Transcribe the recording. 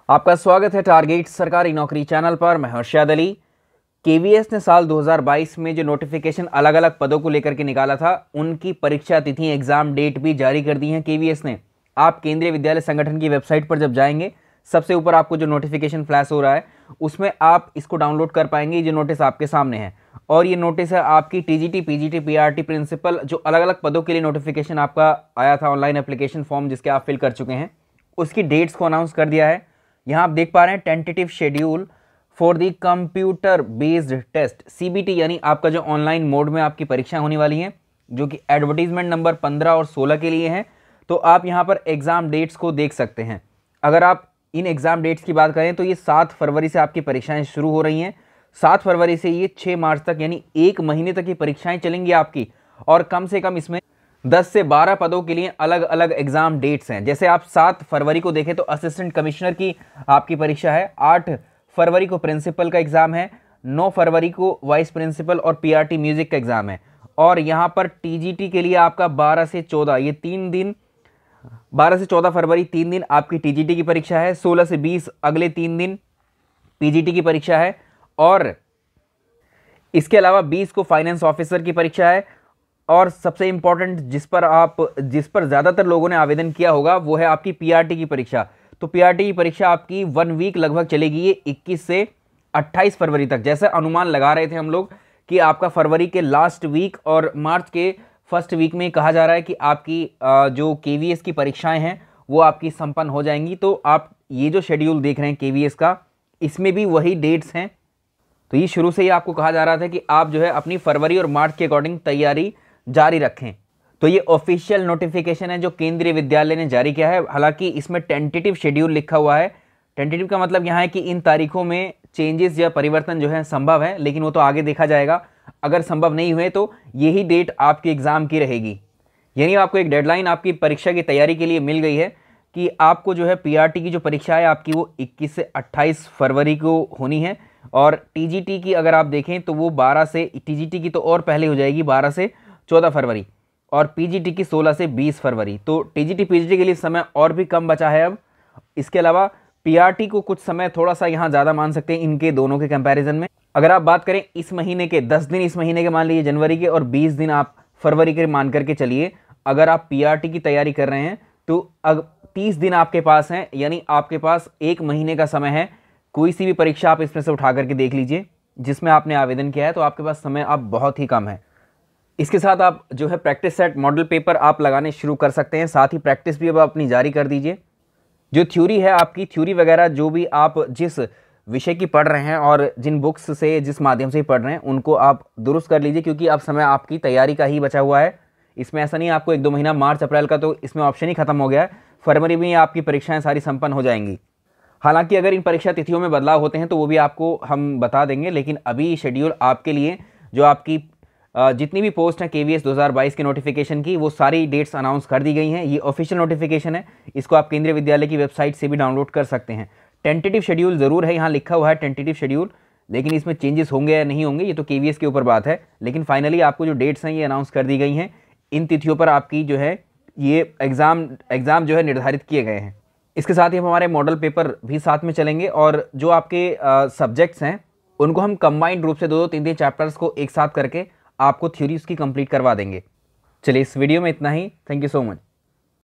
आपका स्वागत है टारगेट सरकारी नौकरी चैनल पर। मैं हर्षद अली। केवीएस ने साल 2022 में जो नोटिफिकेशन अलग अलग पदों को लेकर के निकाला था, उनकी परीक्षा तिथि एग्जाम डेट भी जारी कर दी है केवीएस ने। आप केंद्रीय विद्यालय संगठन की वेबसाइट पर जब जाएंगे, सबसे ऊपर आपको जो नोटिफिकेशन फ्लैश हो रहा है उसमें आप इसको डाउनलोड कर पाएंगे। ये नोटिस आपके सामने है और ये नोटिस है आपकी टीजीटी, पीजीटी, पीआरटी प्रिंसिपल, जो अलग अलग पदों के लिए नोटिफिकेशन आपका आया था, ऑनलाइन एप्लीकेशन फॉर्म जिसके आप फिल कर चुके हैं, उसकी डेट्स को अनाउंस कर दिया है। यहाँ आप देख पा रहे हैं tentative schedule for the computer based test CBT, यानी आपका जो ऑनलाइन मोड में आपकी परीक्षा होने वाली है, जो कि एडवर्टीजमेंट नंबर 15 और 16 के लिए है। तो आप यहाँ पर एग्जाम डेट्स को देख सकते हैं। अगर आप इन एग्जाम डेट्स की बात करें तो ये 7 फरवरी से आपकी परीक्षाएं शुरू हो रही हैं। 7 फरवरी से ये 6 मार्च तक यानी 1 महीने तक ये परीक्षाएं चलेंगी आपकी, और कम से कम इसमें 10 से 12 पदों के लिए अलग अलग एग्जाम डेट्स हैं। जैसे आप 7 फरवरी को देखें तो असिस्टेंट कमिश्नर की आपकी परीक्षा है, 8 फरवरी को प्रिंसिपल का एग्जाम है, 9 फरवरी को वाइस प्रिंसिपल और पीआरटी म्यूजिक का एग्जाम है। और यहाँ पर टीजीटी के लिए आपका 12 से 14 ये 3 दिन, 12 से 14 फरवरी 3 दिन आपकी टीजीटी की परीक्षा है, 16 से 20 अगले 3 दिन पीजीटी की परीक्षा है, और इसके अलावा 20 को फाइनेंस ऑफिसर की परीक्षा है। और सबसे इंपॉर्टेंट जिस पर ज़्यादातर लोगों ने आवेदन किया होगा वो है आपकी पीआरटी की परीक्षा। तो पीआरटी की परीक्षा आपकी 1 वीक लगभग चलेगी, ये 21 से 28 फरवरी तक। जैसे अनुमान लगा रहे थे हम लोग कि आपका फरवरी के लास्ट वीक और मार्च के फर्स्ट वीक में कहा जा रहा है कि आपकी जो केवीएस की परीक्षाएं हैं वो आपकी संपन्न हो जाएंगी। तो आप ये जो शेड्यूल देख रहे हैं केवीएस का, इसमें भी वही डेट्स हैं। तो ये शुरू से ही आपको कहा जा रहा था कि आप जो है अपनी फरवरी और मार्च के अकॉर्डिंग तैयारी जारी रखें। तो ये ऑफिशियल नोटिफिकेशन है जो केंद्रीय विद्यालय ने जारी किया है। हालांकि इसमें टेंटेटिव शेड्यूल लिखा हुआ है। टेंटेटिव का मतलब यहाँ है कि इन तारीखों में चेंजेस या परिवर्तन जो है संभव है, लेकिन वो तो आगे देखा जाएगा। अगर संभव नहीं हुए तो यही डेट आपके एग्जाम की रहेगी। यानी आपको एक डेडलाइन आपकी परीक्षा की तैयारी के लिए मिल गई है कि आपको जो है पीआरटी की जो परीक्षा है आपकी वो 21 से 28 फरवरी को होनी है। और टीजीटी की अगर आप देखें तो वो 12 से, टीजीटी की तो और पहले हो जाएगी 12 से 14 फरवरी, और पीजीटी की 16 से 20 फरवरी। तो टीजीटी पीजीटी के लिए समय और भी कम बचा है अब। इसके अलावा पीआरटी को कुछ समय थोड़ा सा यहाँ ज़्यादा मान सकते हैं इनके दोनों के कंपैरिजन में। अगर आप बात करें इस महीने के 10 दिन इस महीने के मान लीजिए जनवरी के, और 20 दिन आप फरवरी के मान करके चलिए। अगर आप पीआरटी की तैयारी कर रहे हैं तो अब 30 दिन आपके पास हैं, यानी आपके पास 1 महीने का समय है। कोई सी भी परीक्षा आप इसमें से उठा करके देख लीजिए जिसमें आपने आवेदन किया है, तो आपके पास समय अब बहुत ही कम है। इसके साथ आप जो है प्रैक्टिस सेट मॉडल पेपर आप लगाने शुरू कर सकते हैं। साथ ही प्रैक्टिस भी अब अपनी जारी कर दीजिए। जो थ्योरी है आपकी, थ्योरी वगैरह जो भी आप जिस विषय की पढ़ रहे हैं और जिन बुक्स से जिस माध्यम से पढ़ रहे हैं उनको आप दुरुस्त कर लीजिए, क्योंकि अब समय आपकी तैयारी का ही बचा हुआ है। इसमें ऐसा नहीं है आपको 1-2 महीना, मार्च अप्रैल का तो इसमें ऑप्शन ही खत्म हो गया है। फरवरी में आपकी परीक्षाएं सारी संपन्न हो जाएंगी। हालांकि अगर इन परीक्षा तिथियों में बदलाव होते हैं तो वो भी आपको हम बता देंगे, लेकिन अभी शेड्यूल आपके लिए जो आपकी जितनी भी पोस्ट हैं केवीएस 2022 के नोटिफिकेशन की, वो सारी डेट्स अनाउंस कर दी गई हैं। ये ऑफिशियल नोटिफिकेशन है, इसको आप केंद्रीय विद्यालय की वेबसाइट से भी डाउनलोड कर सकते हैं। टेंटेटिव शेड्यूल ज़रूर है, यहाँ लिखा हुआ है टेंटेटिव शेड्यूल, लेकिन इसमें चेंजेस होंगे या नहीं होंगे ये तो केवीएस के ऊपर बात है। लेकिन फाइनली आपको जो डेट्स हैं ये अनाउंस कर दी गई हैं। इन तिथियों पर आपकी जो है ये एग्ज़ाम जो है निर्धारित किए गए हैं। इसके साथ ही हम हमारे मॉडल पेपर भी साथ में चलेंगे, और जो आपके सब्जेक्ट्स हैं उनको हम कंबाइंड रूप से 2-2, 3-3 चैप्टर्स को एक साथ करके आपको थ्योरी उसकी कंप्लीट करवा देंगे। चलिए इस वीडियो में इतना ही। Thank you so much.